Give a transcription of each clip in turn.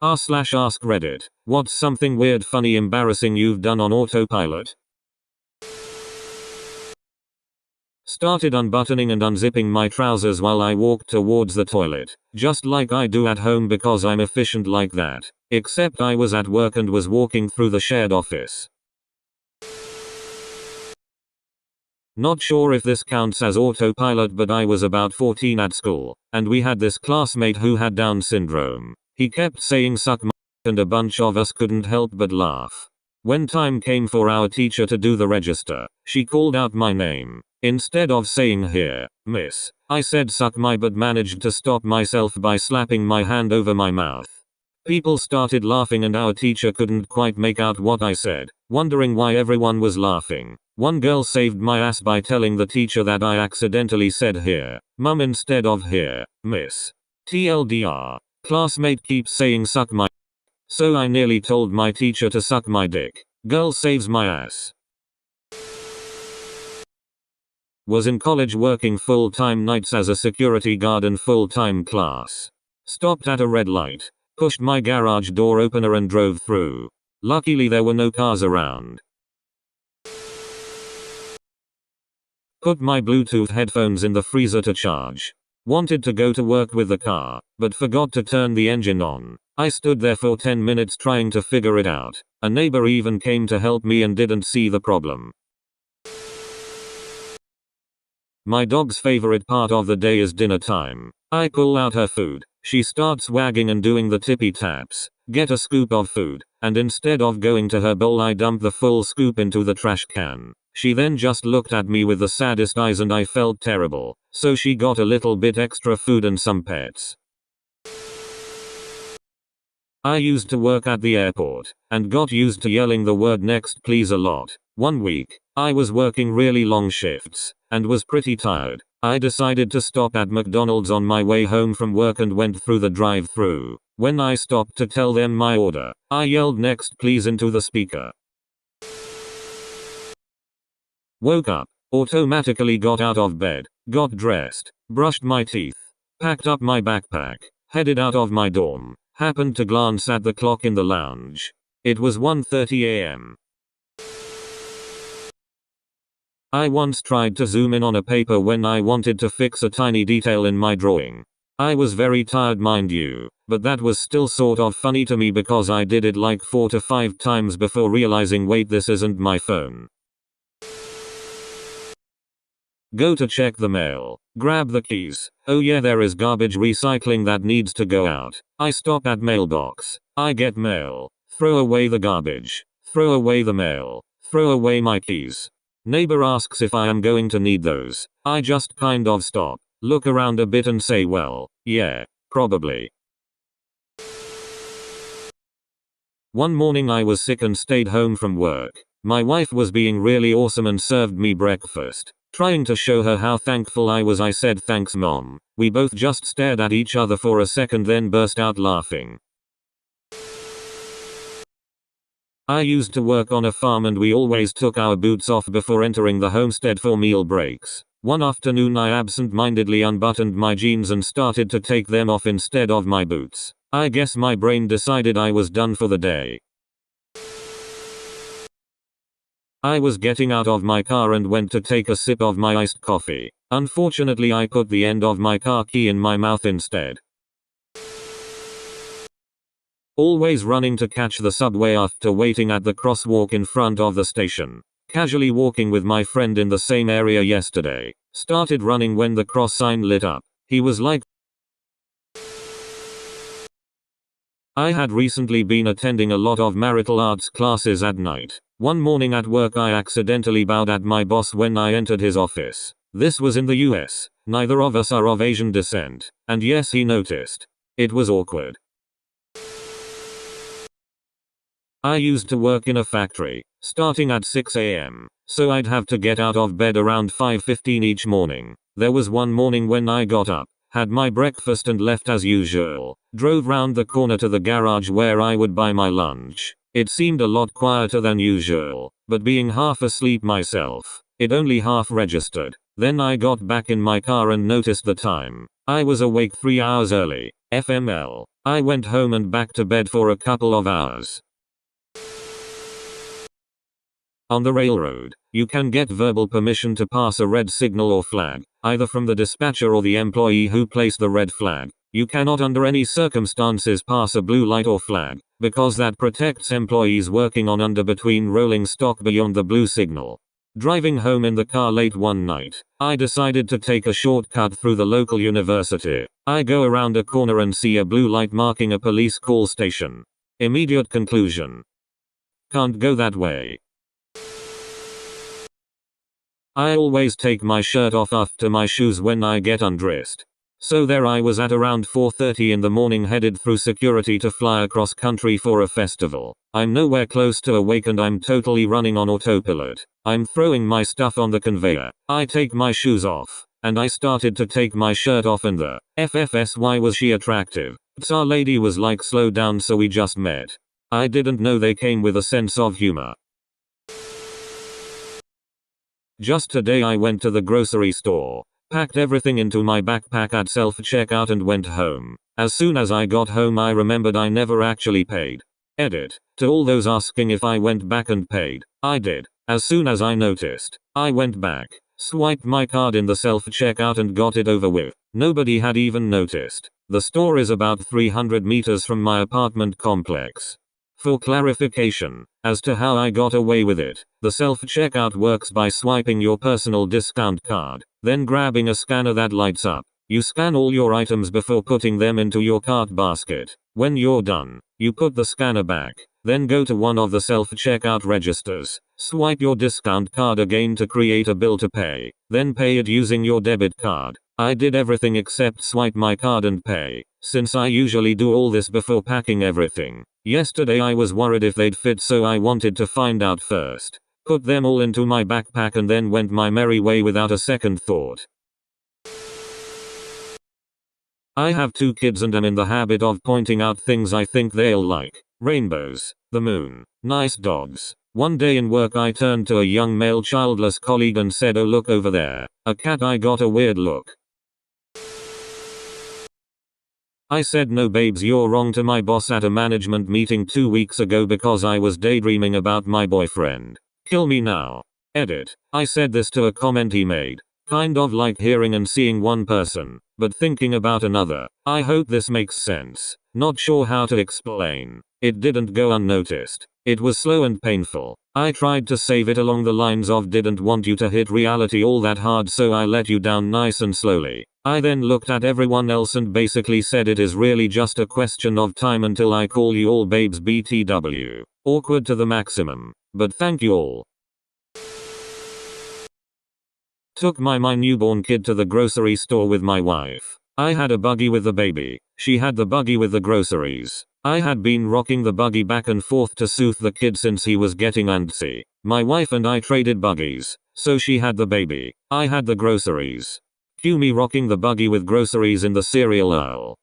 r/AskReddit. What's something weird, funny, embarrassing you've done on autopilot? Started unbuttoning and unzipping my trousers while I walked towards the toilet, just like I do at home because I'm efficient like that. Except I was at work and was walking through the shared office. Not sure if this counts as autopilot, but I was about 14 at school, and we had this classmate who had Down syndrome. He kept saying "suck my," and a bunch of us couldn't help but laugh. When time came for our teacher to do the register, she called out my name. Instead of saying "here, miss," I said "suck my," but managed to stop myself by slapping my hand over my mouth. People started laughing and our teacher couldn't quite make out what I said, wondering why everyone was laughing. One girl saved my ass by telling the teacher that I accidentally said "here, mum" instead of "here, miss." TLDR. Classmate keeps saying "suck my," so I nearly told my teacher to suck my dick. Girl saves my ass. Was in college working full-time nights as a security guard and full-time class. Stopped at a red light, pushed my garage door opener and drove through. Luckily there were no cars around. Put my Bluetooth headphones in the freezer to charge. Wanted to go to work with the car, but forgot to turn the engine on. I stood there for 10 minutes trying to figure it out. A neighbor even came to help me and didn't see the problem. My dog's favorite part of the day is dinner time. I pull out her food. She starts wagging and doing the tippy taps. Get a scoop of food, and instead of going to her bowl I dump the full scoop into the trash can. She then just looked at me with the saddest eyes and I felt terrible, so she got a little bit extra food and some pets. I used to work at the airport, and got used to yelling the word "next please" a lot. One week, I was working really long shifts, and was pretty tired. I decided to stop at McDonald's on my way home from work and went through the drive-thru. When I stopped to tell them my order, I yelled "next please" into the speaker. Woke up, automatically got out of bed, got dressed, brushed my teeth, packed up my backpack, headed out of my dorm, happened to glance at the clock in the lounge. It was 1:30 a.m. I once tried to zoom in on a paper when I wanted to fix a tiny detail in my drawing. I was very tired, mind you, but that was still sort of funny to me because I did it like 4 to 5 times before realizing, wait, this isn't my phone. Go to check the mail. Grab the keys. Oh yeah, there is garbage recycling that needs to go out. I stop at mailbox. I get mail. Throw away the garbage. Throw away the mail. Throw away my keys. Neighbor asks if I am going to need those. I just kind of stop, look around a bit and say, well, yeah, probably. One morning I was sick and stayed home from work. My wife was being really awesome and served me breakfast. Trying to show her how thankful I was, I said, "Thanks, Mom." We both just stared at each other for a second, then burst out laughing. I used to work on a farm and we always took our boots off before entering the homestead for meal breaks. One afternoon I absent-mindedly unbuttoned my jeans and started to take them off instead of my boots. I guess my brain decided I was done for the day. I was getting out of my car and went to take a sip of my iced coffee. Unfortunately, I put the end of my car key in my mouth instead. Always running to catch the subway after waiting at the crosswalk in front of the station. Casually walking with my friend in the same area yesterday. Started running when the cross sign lit up. He was like, I had recently been attending a lot of marital arts classes at night. One morning at work I accidentally bowed at my boss when I entered his office. This was in the US. Neither of us are of Asian descent. And yes, he noticed. It was awkward. I used to work in a factory, starting at 6 a.m., so I'd have to get out of bed around 5:15 each morning. There was one morning when I got up, had my breakfast and left as usual, drove round the corner to the garage where I would buy my lunch. It seemed a lot quieter than usual, but being half asleep myself, it only half registered. Then I got back in my car and noticed the time. I was awake 3 hours early. FML. I went home and back to bed for a couple of hours. On the railroad, you can get verbal permission to pass a red signal or flag, either from the dispatcher or the employee who placed the red flag. You cannot under any circumstances pass a blue light or flag, because that protects employees working on under between rolling stock beyond the blue signal. Driving home in the car late one night, I decided to take a shortcut through the local university. I go around a corner and see a blue light marking a police call station. Immediate conclusion: can't go that way. I always take my shirt off after my shoes when I get undressed. So there I was at around 4:30 in the morning, headed through security to fly across country for a festival. I'm nowhere close to awake and I'm totally running on autopilot. I'm throwing my stuff on the conveyor. I take my shoes off, and I started to take my shirt off and the FFSY was she attractive. Our lady was like, slow down, so we just met. I didn't know they came with a sense of humor. Just today I went to the grocery store, packed everything into my backpack at self-checkout and went home. As soon as I got home I remembered I never actually paid. Edit. To all those asking if I went back and paid, I did. As soon as I noticed, I went back, swiped my card in the self-checkout and got it over with. Nobody had even noticed. The store is about 300 meters from my apartment complex. For clarification as to how I got away with it, the self-checkout works by swiping your personal discount card, then grabbing a scanner that lights up. You scan all your items before putting them into your cart basket. When you're done, you put the scanner back, then go to one of the self-checkout registers, swipe your discount card again to create a bill to pay, then pay it using your debit card. I did everything except swipe my card and pay, since I usually do all this before packing everything. Yesterday I was worried if they'd fit, so I wanted to find out first. Put them all into my backpack and then went my merry way without a second thought. I have 2 kids and am in the habit of pointing out things I think they'll like. Rainbows, the moon, nice dogs. One day in work I turned to a young male childless colleague and said, "Oh, look over there, a cat." I got a weird look. I said, "No babes, you're wrong," to my boss at a management meeting 2 weeks ago because I was daydreaming about my boyfriend. Kill me now. Edit. I said this to a comment he made. Kind of like hearing and seeing one person, but thinking about another. I hope this makes sense. Not sure how to explain. It didn't go unnoticed. It was slow and painful. I tried to save it along the lines of, "Didn't want you to hit reality all that hard, so I let you down nice and slowly." I then looked at everyone else and basically said, "It is really just a question of time until I call you all babes BTW. Awkward to the maximum. But thank you all." Took my newborn kid to the grocery store with my wife. I had a buggy with the baby. She had the buggy with the groceries. I had been rocking the buggy back and forth to soothe the kid since he was getting antsy. My wife and I traded buggies. So she had the baby. I had the groceries. Cue me rocking the buggy with groceries in the cereal aisle.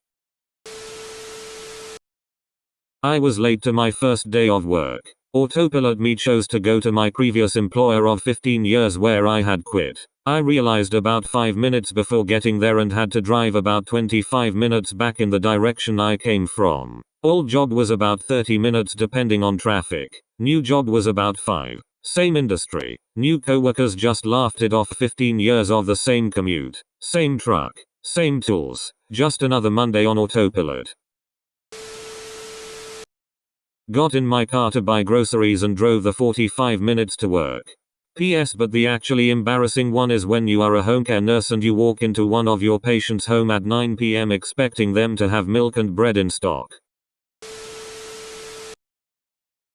I was late to my first day of work. Autopilot me chose to go to my previous employer of 15 years where I had quit. I realized about 5 minutes before getting there and had to drive about 25 minutes back in the direction I came from. Old job was about 30 minutes depending on traffic. New job was about 5. Same industry. New coworkers just laughed it off. 15 years of the same commute. Same truck. Same tools. Just another Monday on autopilot. Got in my car to buy groceries and drove the 45 minutes to work. PS, but the actually embarrassing one is when you are a home care nurse and you walk into one of your patients' home at 9 p.m. expecting them to have milk and bread in stock.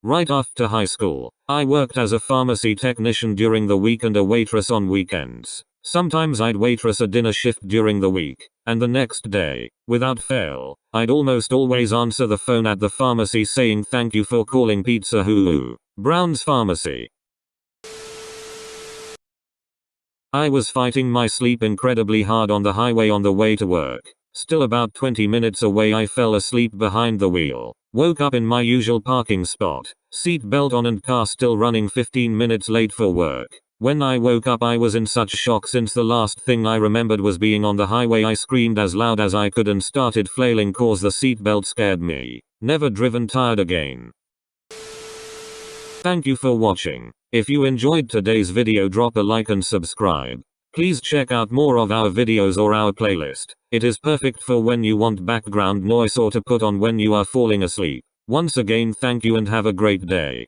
Right after high school, I worked as a pharmacy technician during the week and a waitress on weekends. Sometimes I'd waitress a dinner shift during the week, and the next day, without fail, I'd almost always answer the phone at the pharmacy saying, "Thank you for calling Pizza Hulu, Brown's Pharmacy." I was fighting my sleep incredibly hard on the highway on the way to work. Still about 20 minutes away I fell asleep behind the wheel. Woke up in my usual parking spot, seat belt on and car still running, 15 minutes late for work. When I woke up I was in such shock since the last thing I remembered was being on the highway. I screamed as loud as I could and started flailing cause the seatbelt scared me. Never driven tired again. Thank you for watching. If you enjoyed today's video, drop a like and subscribe. Please check out more of our videos or our playlist. It is perfect for when you want background noise or to put on when you are falling asleep. Once again, thank you and have a great day.